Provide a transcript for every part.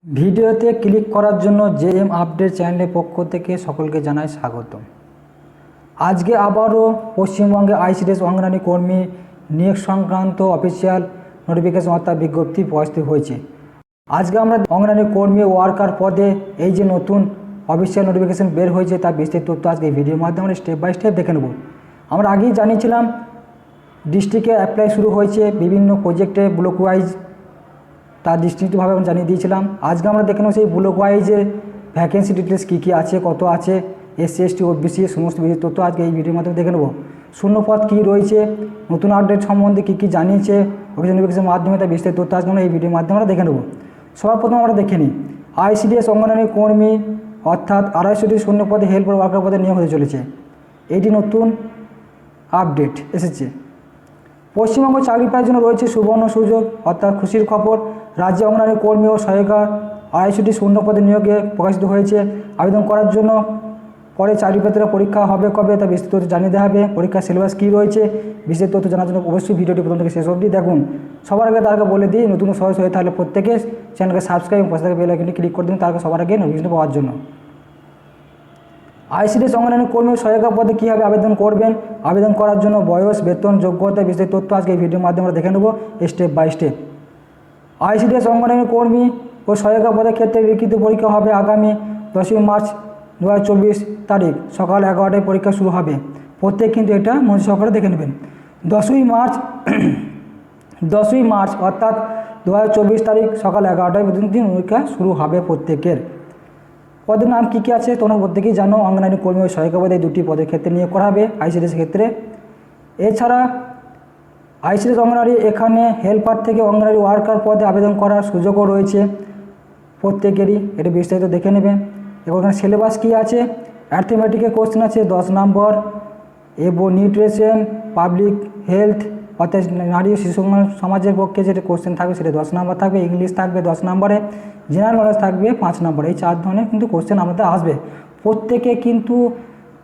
ভিডিওতে ক্লিক করার জন্য জেএম আপডেট চ্যানেলের পক্ষ থেকে সকলকে জানাই স্বাগত। আজকে আবারও পশ্চিমবঙ্গে আইসিডিএস অঙ্গনারী কর্মী নিয়োগ সংক্রান্ত অফিসিয়াল নোটিফিকেশন অর্থাৎ বিজ্ঞপ্তি প্রকাশিত হয়েছে। আজকে আমরা অঙ্গনারী কর্মী ওয়ার্কার পদে এই যে নতুন অফিসিয়াল নোটিফিকেশন বের হয়েছে তার বিস্তারিত তথ্য আজকে এই ভিডিওর মাধ্যমে আমরা স্টেপ বাই স্টেপ দেখে নেব। আমরা আগেই জানিয়েছিলাম ডিস্ট্রিক্টে অ্যাপ্লাই শুরু হয়েছে বিভিন্ন প্রজেক্টে ব্লক ওয়াইজ, তার ডিস্ট্রিক্টভাবে আমরা জানিয়ে দিয়েছিলাম। আজকে আমরা দেখে নেব সেই ব্লক ওয়াইজের ভ্যাকেন্সি ডিটেলস কী কী আছে, কত আছে, এসসি এসটি ওবিসি সমস্ত বিষয়ের তথ্য আজকে এই ভিডিওর মাধ্যমে দেখে নেব। শূন্যপদ কী রয়েছে, নতুন আপডেট সম্বন্ধে কী কী জানিয়েছে অফিসিয়াল নোটিফিকেশনের মাধ্যমে তার বিস্তারিত তথ্য আজকে আমরা এই ভিডিওর মাধ্যমে আমরা দেখে নেব। সবার প্রথমে আমরা দেখে নিই আইসিডিএস অঙ্গনারী কর্মী অর্থাৎ 250টি শূন্যপদে হেল্পার ওয়ার্কার পদে নিয়োগ হতে চলেছে। এটি নতুন আপডেট এসেছে। পশ্চিমবঙ্গ চাকরি পাওয়ার জন্য রয়েছে সুবর্ণ সুযোগ অর্থাৎ খুশির খবর। রাজ্যে অঙ্গনারী কর্মী ও সহায়িকা 250টি শূন্যপদে নিয়োগে প্রকাশিত হয়েছে। আবেদন করার জন্য পরে চাকরি প্রার্থীরা পরীক্ষা হবে কবে তা বিস্তারিত তথ্য জানিয়ে দেওয়া হবে। পরীক্ষার সিলেবাস কী রয়েছে বিস্তারিত তথ্য জানার জন্য অবশ্যই ভিডিওটি প্রথম থেকে শেষ অবধি দেখুন। সবার আগে তার আগে বলে দিই, নতুন সদস্য হয়ে তাহলে প্রত্যেকে চ্যানেলকে সাবস্ক্রাইব এবং পাশে থাকা বেল আইকনটি ক্লিক করে দিন, তার সবার আগে নোটিফিকেশন পাওয়ার জন্য। আইসিডিএস অঙ্গনারী কর্মী ও সহায়িকা পদে কীভাবে আবেদন করবেন, আবেদন করার জন্য বয়স, বেতন, যোগ্যতা বিস্তারিত তথ্য আজকে এই ভিডিওর মাধ্যমে আমরা দেখে নেব স্টেপ বাই স্টেপ। আইসিডিএস অঙ্গনারী কর্মী ও সহায়িকা পদের ক্ষেত্রে লিখিত পরীক্ষা হবে আগামী 10ই মার্চ 2024 তারিখ সকাল 11টায় পরীক্ষা শুরু হবে। প্রত্যেক কিন্তু এটা মনোযোগ সহকারে দেখে নেবেন। 10ই মার্চ অর্থাৎ 2024 তারিখ সকাল 11টায় পর্যন্ত পরীক্ষা শুরু হবে প্রত্যেকের। পদের নাম কী কী আছে তোমরা প্রত্যেকেই জানো। অঙ্গনারী কর্মী ও সহায়িকা পদে দুটি পদের ক্ষেত্রে নিয়োগ করা হবে আইসিডিএস ক্ষেত্রে। এছাড়া আইসিডিএস অঙ্গনারী এখানে হেল্পার থেকে অঙ্গনারী ওয়ার্কার পদে আবেদন করার সুযোগও রয়েছে প্রত্যেকেরই, এটা বিস্তারিত দেখে নেবে। এবং এখানে সিলেবাস কী আছে, অ্যারিথমেটিকের কোশ্চেন আছে 10 নম্বর, এবং নিউট্রিশন, পাবলিক হেলথ অর্থাৎ নারী ও শিশু সমাজের পক্ষে যেটা কোশ্চেন থাকবে সেটা 10 নম্বর থাকবে, ইংলিশ থাকবে 10 নম্বরে, জেনারেল নলেজ থাকবে 5 নম্বর। এই 4 ধরনের কিন্তু কোশ্চেন আমাদের আসবে। প্রত্যেকে কিন্তু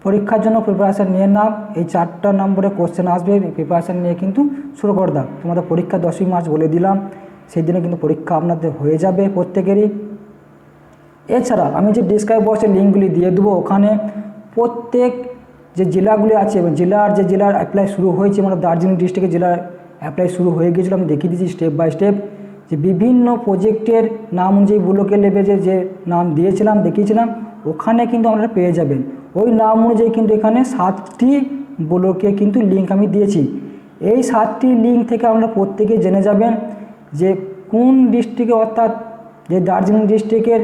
পরীক্ষার জন্য প্রিপারেশান নিয়ে নাও, এই 4টা নম্বরে কোশ্চেন আসবে, প্রিপারেশান নিয়ে কিন্তু শুরু করে দাও। তোমাদের পরীক্ষা 10ই মার্চ বলে দিলাম, সেই দিনে কিন্তু পরীক্ষা আপনাদের হয়ে যাবে প্রত্যেকেরই। এছাড়া আমি যে ডিসক্রাইব বক্সের লিঙ্কগুলি দিয়ে দেবো, ওখানে প্রত্যেক যে জেলাগুলি আছে এবং জেলার অ্যাপ্লাই শুরু হয়েছে, মানে দার্জিলিং ডিস্ট্রিক্টের জেলার অ্যাপ্লাই শুরু হয়ে গিয়েছিলো, আমি দেখিয়ে দিচ্ছি স্টেপ বাই স্টেপ যে বিভিন্ন প্রজেক্টের নাম অনুযায়ী ব্লকের লেভেলে যে নাম দিয়েছিলাম দেখিয়েছিলাম ওখানে কিন্তু আপনারা পেয়ে যাবেন। ওই নাম অনুযায়ী কিন্তু এখানে 7টি ব্লকে কিন্তু লিঙ্ক আমি দিয়েছি। এই 7টি লিঙ্ক থেকে আপনারা প্রত্যেকে জেনে যাবেন যে কোন ডিস্ট্রিক্টে অর্থাৎ যে দার্জিলিং ডিস্ট্রিক্টের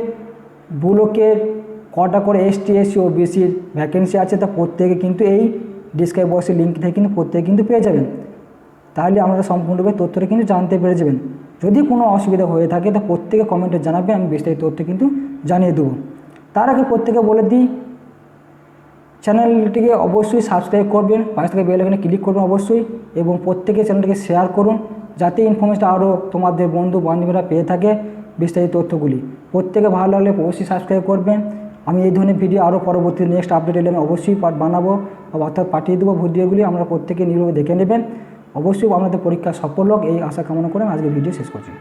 ব্লকের কটা করে এসটি এসসি ও বিসির ভ্যাকেন্সি আছে, তা প্রত্যেকে কিন্তু এই ডিসক্রাইব বক্সের লিঙ্ক থেকে কিন্তু প্রত্যেকে কিন্তু পেয়ে যাবেন। তাহলে আপনারা সম্পূর্ণভাবে তথ্যটা কিন্তু জানতে পেরে যাবেন। যদি কোনো অসুবিধা হয়ে থাকে তা প্রত্যেকে কমেন্টে জানাবেন, আমি বিস্তারিত তথ্য কিন্তু জানিয়ে দেবো। তার আগে প্রত্যেকে বলে দিই চ্যানেলটিকে অবশ্যই সাবস্ক্রাইব করবেন, পাশে থেকে বেল আইকনে ক্লিক করবেন অবশ্যই, এবং প্রত্যেকে চ্যানেলটিকে শেয়ার করুন যাতে ইনফরমেশনটা আরও তোমাদের বন্ধু বান্ধবীরা পেয়ে থাকে বিস্তারিত তথ্যগুলি। প্রত্যেকে ভালো লাগলে অবশ্যই সাবস্ক্রাইব করবেন। আমি এই ধরনের ভিডিও আরও পরবর্তী নেক্সট আপডেট এলে আমি অবশ্যই বানাবো, অর্থাৎ পাঠিয়ে দেবো ভিডিওগুলি, আমরা প্রত্যেকে নিরবে দেখে নেবেন। অবশ্যই আপনাদের পরীক্ষা সফল হোক এই আশা কামনা করে আজকে ভিডিও শেষ করছি।